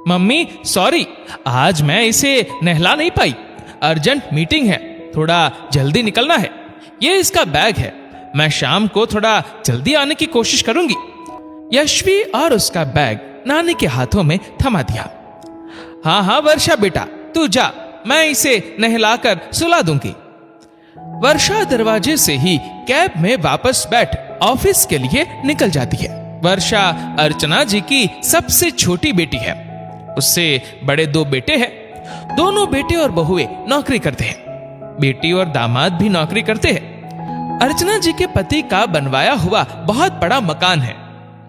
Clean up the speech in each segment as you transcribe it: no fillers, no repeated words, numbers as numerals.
Mummy sorry, आज मैं इसे नहला नहीं पाई। अर्जेंट मीटिंग है, थोड़ा जल्दी निकलना है। ये इसका बैग है, मैं शाम को थोड़ा जल्दी आने की कोशिश करूंगी। यशवी और उसका बैग नानी के हाथों में थमा दिया। हाँ हाँ वर्षा बेटा, तू जा, मैं इसे नहलाकर सुला दूंगी। वर्षा दरवाजे से ही कैब में वापस बैठ ऑफिस के लिए निकल जाती है। वर्षा अर्चना जी की सबसे छोटी बेटी है। उससे बड़े 2 बेटे हैं। दोनों बेटे और बहुएं नौकरी करते हैं। बेटी और दामाद भी नौकरी करते हैं। अर्चना जी के पति का बनवाया हुआ बहुत बड़ा मकान है,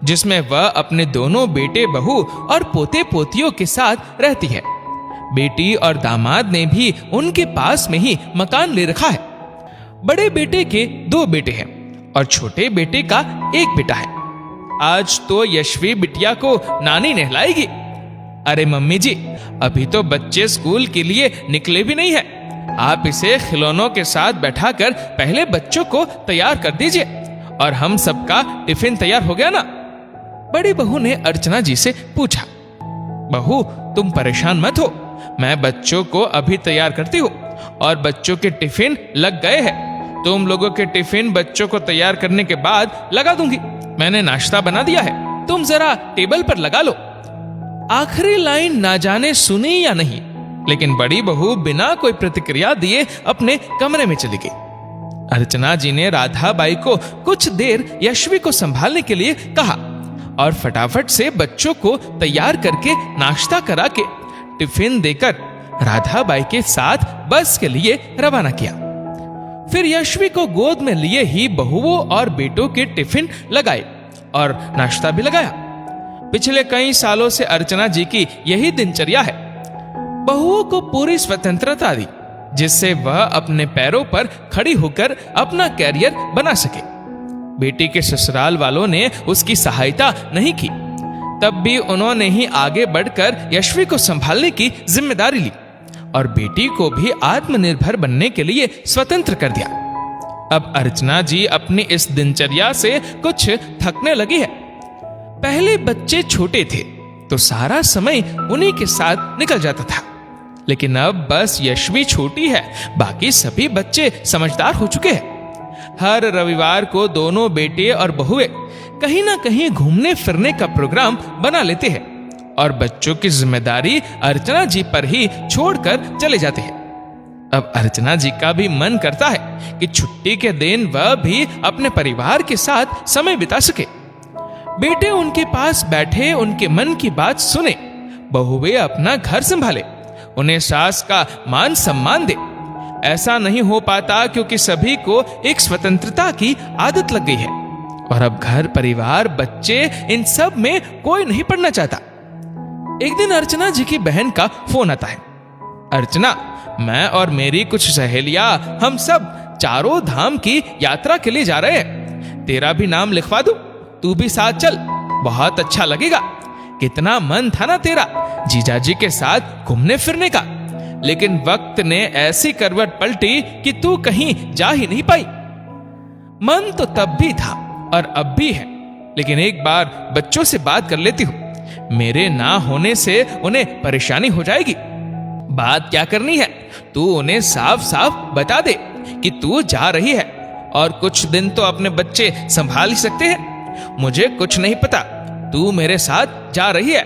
जिसमें वह अपने दोनों बेटे बहू और पोते पोतियों के साथ रहती है। बेटी और दामाद ने भी उनके पास में ही मकान ले रखा है। बड़े बेटे के 2 बेटे हैं और छोटे बेटे का 1 बेटा है। आज तो यशवी बिटिया को नानी नहलाएगी। अरे मम्मी जी, अभी तो बच्चे स्कूल के लिए निकले भी नहीं है। आप इसे खिलौनों के साथ बैठाकर पहले बच्चों को तैयार कर दीजिए, और हम सबका टिफिन तैयार हो गया ना? बड़ी बहू ने अर्चना जी से पूछा। बहू तुम परेशान मत हो, मैं बच्चों को अभी तैयार करती हूँ और बच्चों के टिफिन लग गए हैं। तुम लोगों के टिफिन बच्चों को तैयार करने के बाद लगा दूंगी। मैंने नाश्ता बना दिया है, तुम जरा टेबल पर लगा लो। आखिरी लाइन ना जाने सुनी या नहीं, लेकिन बड़ी बहू बिना कोई प्रतिक्रिया दिए अपने कमरे में चली गई। अर्चना जी ने राधा बाई को कुछ देर यशवी को संभालने के लिए कहा और फटाफट से बच्चों को तैयार करके नाश्ता करा के टिफिन देकर राधा बाई के साथ बस के लिए रवाना किया। फिर यशवी को गोद में लिए ही बहुओं और बेटों के टिफिन लगाए और नाश्ता भी लगाया। पिछले कई सालों से अर्चना जी की यही दिनचर्या है। बहुओं को पूरी स्वतंत्रता दी, जिससे वह अपने पैरों पर खड़ी होकर अपना कैरियर बना सके। बेटी के ससुराल वालों ने उसकी सहायता नहीं की, तब भी उन्होंने ही आगे बढ़कर यशवी को संभालने की जिम्मेदारी ली और बेटी को भी आत्मनिर्भर बनने के लिए स्वतंत्र कर दिया। अब अर्चना जी अपनी इस दिनचर्या से कुछ थकने लगी है। पहले बच्चे छोटे थे तो सारा समय उन्हीं के साथ निकल जाता था, लेकिन अब बस यशवी छोटी है, बाकी सभी बच्चे समझदार हो चुके हैं। हर रविवार को दोनों बेटे और बहुएं कहीं ना कहीं घूमने फिरने का प्रोग्राम बना लेते हैं और बच्चों की जिम्मेदारी अर्चना जी पर ही छोड़कर चले जाते हैं। अब अर्चना जी का भी मन करता है कि छुट्टी के दिन वह भी अपने परिवार के साथ समय बिता सके। बेटे उनके पास बैठे उनके मन की बात सुने, बहुएं अपना घर संभाले, उन्हें सास का मान सम्मान दे। ऐसा नहीं हो पाता क्योंकि सभी को एक स्वतंत्रता की आदत लग गई है और अब घर परिवार बच्चे इन सब में कोई नहीं पड़ना चाहता। एक दिन अर्चना जी की बहन का फोन आता है। अर्चना, मैं और मेरी कुछ सहेलियां हम सब चारों धाम की यात्रा के लिए जा रहे हैं। तेरा भी नाम लिखवा दूं, तू भी साथ चल, बहुत अच्छा लगेगा। कितना मन था ना तेरा जीजाजी के साथ घूमने फिरने का, लेकिन वक्त ने ऐसी करवट पलटी कि तू कहीं जा ही नहीं पाई। मन तो तब भी था और अब भी है, लेकिन एक बार बच्चों से बात कर लेती हूँ। मेरे ना होने से उन्हें परेशानी हो जाएगी। बात क्या करनी है, तू उन्हें साफ साफ बता दे कि तू जा रही है और कुछ दिन तो अपने बच्चे संभाल ही सकते हैं। मुझे कुछ नहीं पता, तू मेरे साथ जा रही है।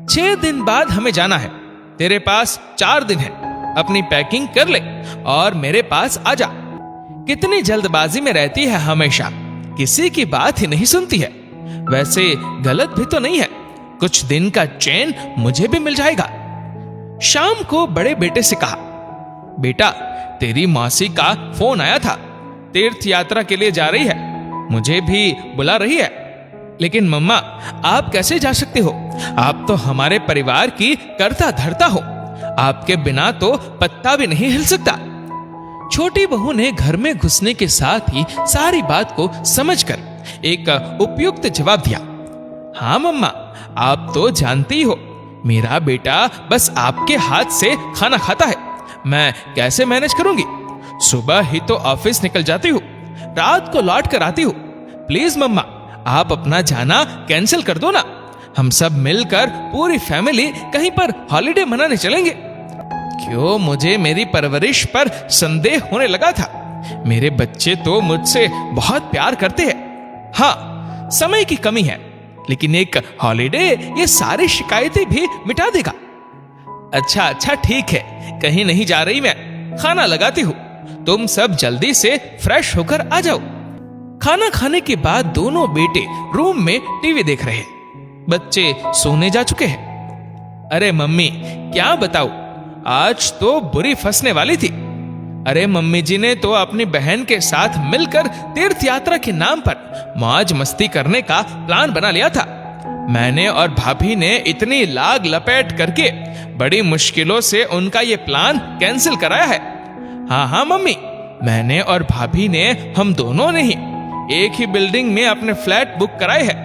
6 दिन बाद हमें जाना है, तेरे पास 4 दिन है। अपनी पैकिंग कर ले और मेरे पास आ जा। कितनी जल्दबाजी में रहती है हमेशा, किसी की बात ही नहीं सुनती है। वैसे गलत भी तो नहीं है, कुछ दिन का चैन मुझे भी मिल जाएगा। शाम को बड़े बेटे से कहा, बेटा तेरी मौसी का फोन आया था, तीर्थ यात्रा के लिए जा रही है, मुझे भी बुला रही है। लेकिन मम्मा, आप कैसे जा सकते हो? आप तो हमारे परिवार की कर्ता धर्ता हो, आपके बिना तो पत्ता भी नहीं हिल सकता। छोटी बहू ने घर में घुसने के साथ ही सारी बात को समझकर एक उपयुक्त जवाब दिया। हाँ मम्मा, आप तो जानती हो मेरा बेटा बस आपके हाथ से खाना खाता है, मैं कैसे मैनेज करूंगी? सुबह ही तो ऑफिस निकल जाती हूँ, रात को लौट कर आती हूँ। प्लीज मम्मा, आप अपना जाना कैंसिल कर दो ना, हम सब मिलकर पूरी फैमिली कहीं पर हॉलिडे मनाने चलेंगे। क्यों मुझे मेरी परवरिश पर संदेह होने लगा था। मेरे बच्चे तो मुझसे बहुत प्यार करते हैं। हाँ, समय की कमी है, लेकिन एक हॉलिडे ये सारी शिकायतें भी मिटा देगा। अच्छा ठीक है, कहीं नहीं जा रही मैं, खाना लगाती हूँ। तुम सब जल्दी से फ्रेश होकर आ जाओ। खाना खाने के बाद दोनों बेटे रूम में टीवी देख रहे हैं। बच्चे सोने जा चुके हैं। अरे मम्मी, क्या बताऊं, आज तो बुरी फंसने वाली थी। अरे मम्मी जी ने तो अपनी बहन के साथ मिलकर तीर्थ यात्रा के नाम पर मौज मस्ती करने का प्लान बना लिया था। मैंने और भाभी ने इतनी लाग लपेट करके बड़ी मुश्किलों से उनका ये प्लान कैंसिल कराया है। हाँ मम्मी, मैंने और भाभी ने, हम दोनों ने ही एक ही बिल्डिंग में अपने फ्लैट बुक कराए हैं।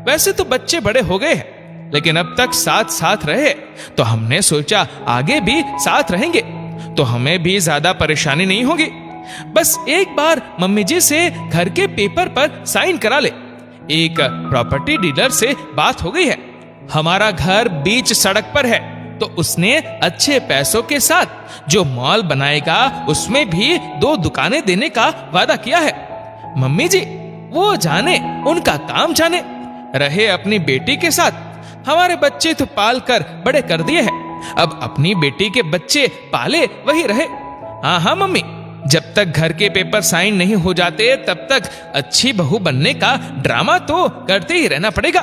वैसे तो बच्चे बड़े हो गए हैं, लेकिन अब तक साथ साथ रहे, तो हमने सोचा आगे भी साथ रहेंगे तो हमें भी ज्यादा परेशानी नहीं होगी। बस एक बार मम्मी जी से घर के पेपर पर साइन करा ले। एक प्रॉपर्टी डीलर से बात हो गई है। हमारा घर बीच सड़क पर है, तो उसने अच्छे पैसों के साथ जो मॉल बनाएगा उसमें भी 2 दुकानें देने का वादा किया है। मम्मी जी वो जाने, उनका काम जाने। रहे अपनी बेटी के साथ, हमारे बच्चे तो पाल कर बड़े कर दिए हैं, अब अपनी बेटी के बच्चे पाले वही रहे। हाँ मम्मी, जब तक घर के पेपर साइन नहीं हो जाते तब तक अच्छी बहू बनने का ड्रामा तो करते ही रहना पड़ेगा।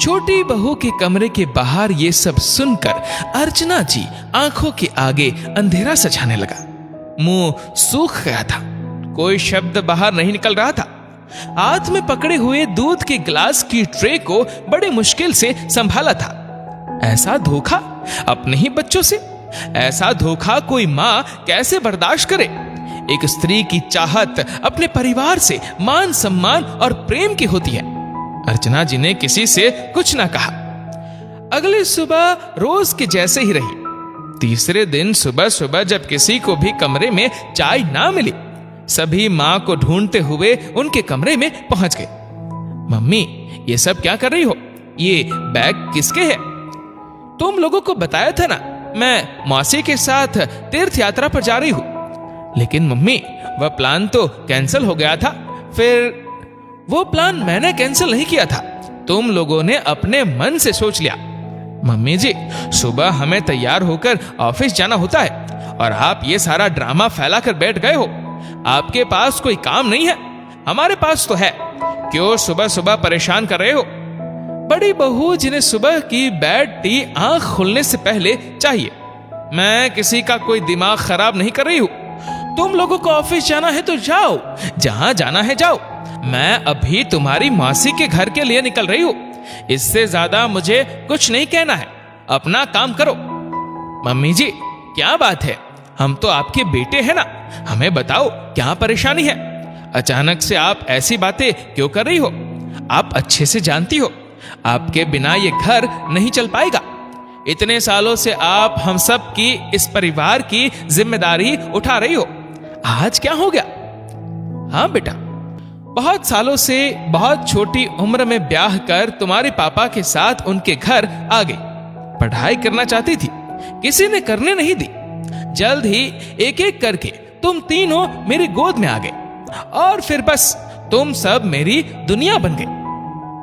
छोटी बहू के कमरे के बाहर ये सब सुनकर अर्चना जी आंखों के आगे अंधेरा सजाने लगा। मुंह सूख गया था, कोई शब्द बाहर नहीं निकल रहा था। हाथ में पकड़े हुए दूध के गिलास की ट्रे को बड़ी मुश्किल से संभाला था। ऐसा धोखा अपने ही बच्चों से, ऐसा धोखा कोई मां कैसे बर्दाश्त करे। एक स्त्री की चाहत अपने परिवार से मान सम्मान और प्रेम की होती है। अर्चना जी ने किसी से कुछ ना कहा। अगली सुबह रोज के जैसे ही रही। तीसरे दिन सुबह सुबह जब किसी को भी कमरे में चाय ना मिली, सभी मां को ढूंढते हुए उनके कमरे में पहुंच गए। मम्मी, ये सब क्या कर रही हो? ये बैग किसके है? तुम लोगों को बताया था ना, मैं मौसी के साथ तीर्थ यात्रा पर जा रही हूं। लेकिन मम्मी, वह प्लान तो कैंसिल हो गया था। फिर वो प्लान मैंने कैंसिल नहीं किया था, तुम लोगों ने अपने मन से सोच लिया। मम्मी जी, सुबह हमें तैयार होकर ऑफिस जाना होता है और आप ये सारा ड्रामा फैला कर बैठ गए हो। आपके पास कोई काम नहीं है, हमारे पास तो है। क्यों सुबह सुबह परेशान कर रहे हो? बड़ी बहू जिन्हें सुबह की बैड टी आंख खुलने से पहले चाहिए। मैं किसी का कोई दिमाग खराब नहीं कर रही हूं। तुम लोगों को ऑफिस जाना है तो जाओ, जहां जाना है जाओ। मैं अभी तुम्हारी मौसी के घर के लिए निकल रही हूं। इससे ज्यादा मुझे कुछ नहीं कहना है, अपना काम करो। मम्मी जी, क्या बात है? हम तो आपके बेटे हैं ना, हमें बताओ क्या परेशानी है? अचानक से आप ऐसी बातें क्यों कर रही हो? आप अच्छे से जानती हो आपके बिना ये घर नहीं चल पाएगा। इतने सालों से आप हम सब की, इस परिवार की जिम्मेदारी उठा रही हो, आज क्या हो गया? हाँ बेटा, बहुत सालों से बहुत छोटी उम्र में ब्याह कर तुम्हारे पापा के साथ उनके घर आ गई। पढ़ाई करना चाहती थी, किसी ने करने नहीं दी। जल्द ही एक एक करके तुम तीनों मेरी गोद में आ गए और फिर बस तुम सब मेरी दुनिया बन गई।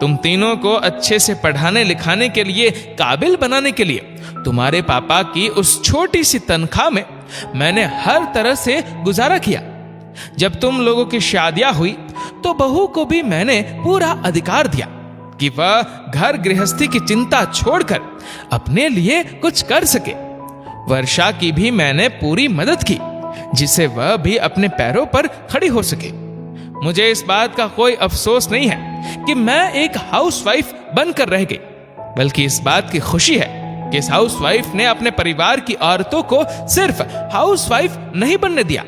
तुम तीनों को अच्छे से पढ़ाने लिखाने के लिए, काबिल बनाने के लिए तुम्हारे पापा की उस छोटी सी तनख्वाह में मैंने हर तरह से गुजारा किया। जब तुम लोगों की शादियां हुई तो बहू को भी मैंने पूरा अधिकार दिया कि वह घर गृहस्थी की चिंता छोड़कर अपने लिए कुछ कर सके। वर्षा की भी मैंने पूरी मदद की, जिससे वह भी अपने पैरों पर खड़ी हो सके। मुझे इस बात का कोई अफसोस नहीं है कि मैं एक हाउसवाइफ बनकर रह गई, बल्कि इस बात की खुशी है कि इस हाउसवाइफ ने अपने परिवार की औरतों को सिर्फ हाउसवाइफ नहीं बनने दिया,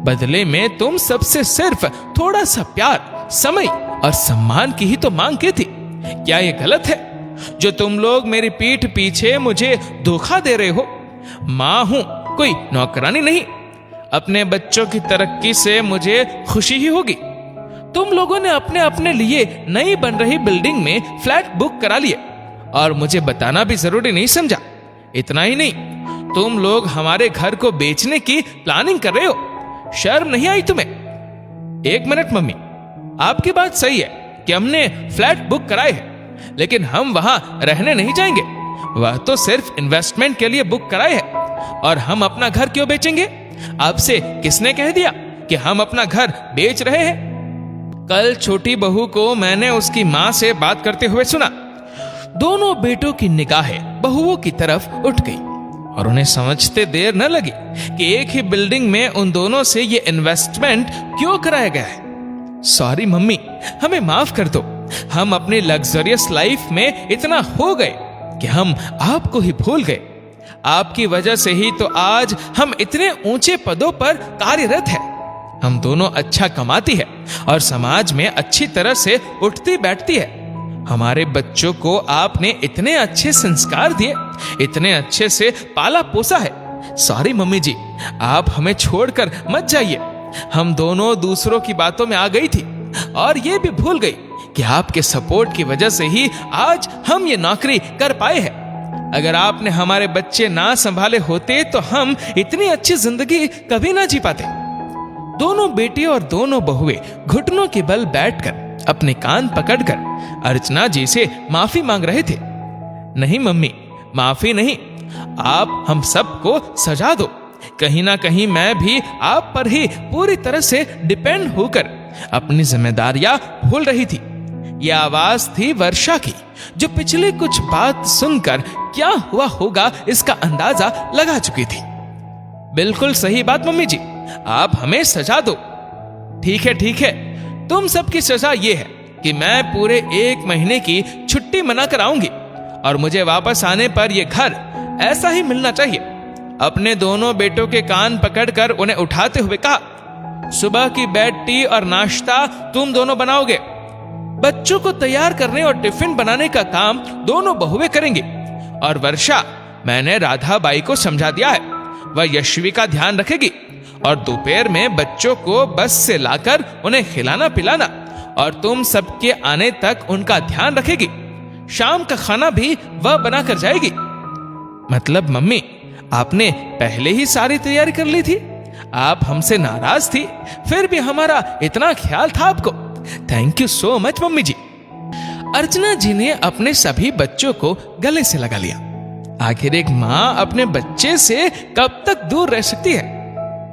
बदले में तुम सबसे सिर्फ थोड़ा सा प्यार, समय और सम्मान की ही तो मांग की थी। क्या ये गलत है जो तुम लोग मेरी पीठ पीछे मुझे धोखा दे रहे हो? मां हूं, कोई नौकरानी नहीं। अपने बच्चों की तरक्की से मुझे खुशी ही होगी। तुम लोगों ने अपने अपने लिए नई बन रही बिल्डिंग में फ्लैट बुक करा लिए। और मुझे बताना भी जरूरी नहीं समझा। इतना ही नहीं, तुम लोग हमारे घर को बेचने की प्लानिंग कर रहे हो। शर्म नहीं आई तुम्हें? एक मिनट मम्मी, आपकी बात सही है कि हमने फ्लैट बुक कराए है, लेकिन हम वहां रहने नहीं जाएंगे। वह तो सिर्फ इन्वेस्टमेंट के लिए बुक कराए है, और हम अपना घर क्यों बेचेंगे? आपसे किसने कह दिया कि हम अपना घर बेच रहे हैं? कल छोटी बहू को मैंने उसकी मां से बात करते हुए सुना। दोनों बेटों की निगाहें बहुओं की तरफ उठ गई और उन्हें समझते देर न लगी कि एक ही बिल्डिंग में उन दोनों से ये इन्वेस्टमेंट क्यों कराया गया है। सॉरी मम्मी, हमें माफ कर दो। हम अपनी लग्जरियस लाइफ में इतना हो गए कि हम आपको ही भूल गए। आपकी वजह से ही तो आज हम इतने ऊंचे पदों पर कार्यरत हैं। हम दोनों अच्छा कमाती है और समाज में अच्छी तरह से उठती बैठती है। हमारे बच्चों को आपने इतने अच्छे संस्कार दिए, इतने अच्छे से पाला पोसा है। सॉरी मम्मी जी, आप हमें छोड़कर मत जाइए। हम दोनों दूसरों की बातों में आ गई थी और ये भी भूल गई कि आपके सपोर्ट की वजह से ही आज हम ये नौकरी कर पाए हैं। अगर आपने हमारे बच्चे ना संभाले होते तो हम इतनी अच्छी जिंदगी कभी ना जी पाते। दोनों बेटे और दोनों बहुएं घुटनों के बल बैठकर अपने कान पकड़कर अर्चना जी से माफी मांग रहे थे। नहीं मम्मी, माफी नहीं, आप हम सबको सजा दो। कहीं ना कहीं मैं भी आप पर ही पूरी तरह से डिपेंड होकर अपनी जिम्मेदारियां भूल रही थी। यह आवाज थी वर्षा की, जो पिछले कुछ बात सुनकर क्या हुआ होगा इसका अंदाजा लगा चुकी थी। बिल्कुल सही बात मम्मी जी, आप हमें सजा दो। ठीक है, तुम सबकी सजा ये है कि मैं पूरे 1 महीने की छुट्टी मनाकर आऊंगी और मुझे वापस आने पर यह घर ऐसा ही मिलना चाहिए। अपने दोनों बेटों के कान पकड़कर उन्हें उठाते हुए कहा, सुबह की बेड टी और नाश्ता तुम दोनों बनाओगे। बच्चों को तैयार करने और टिफिन बनाने का काम दोनों बहुएं करेंगी। और वर्षा, मैंने राधा बाई को समझा दिया है, वह यशवी का ध्यान रखेगी और दोपहर में बच्चों को बस से लाकर उन्हें खिलाना पिलाना और तुम सबके आने तक उनका ध्यान रखेगी। शाम का खाना भी वह बनाकर जाएगी। मतलब मम्मी, आपने पहले ही सारी तैयारी कर ली थी? आप हमसे नाराज थी, फिर भी हमारा इतना ख्याल था आपको। Thank you so much mummy ji. Archana ji ने अपने सभी बच्चों को गले से लगा लिया। आखिर एक माँ अपने बच्चे से कब तक दूर रह सकती है?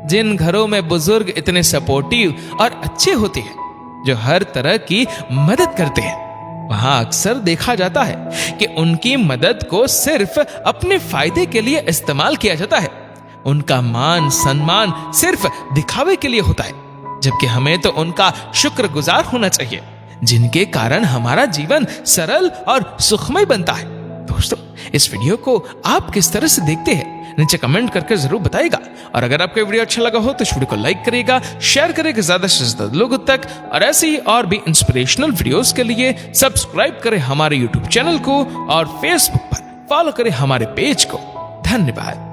जिन घरों में बुजुर्ग इतने सपोर्टिव और अच्छे होते हैं, जो हर तरह की मदद करते हैं, वहां अक्सर देखा जाता है कि उनकी मदद को सिर्फ अपने फायदे के लिए इस्तेमाल किया जाता है। उनका मान सम्मान सिर्फ दिखावे के लिए होता है, जबकि हमें तो उनका शुक्रगुजार होना चाहिए, जिनके कारण हमारा जीवन सरल और सुखमय बनता है। दोस्तों, इस वीडियो को आप किस तरह से देखते हैं नीचे कमेंट करके जरूर बताइएगा। और अगर आपको वीडियो अच्छा लगा हो तो इस वीडियो को लाइक करिएगा, शेयर करिएगा ज्यादा से ज्यादा लोगों तक, और ऐसे ही और भी इंस्पिरेशनल वीडियोस के लिए सब्सक्राइब करें हमारे यूट्यूब चैनल को और फेसबुक पर फॉलो करें हमारे पेज को। धन्यवाद।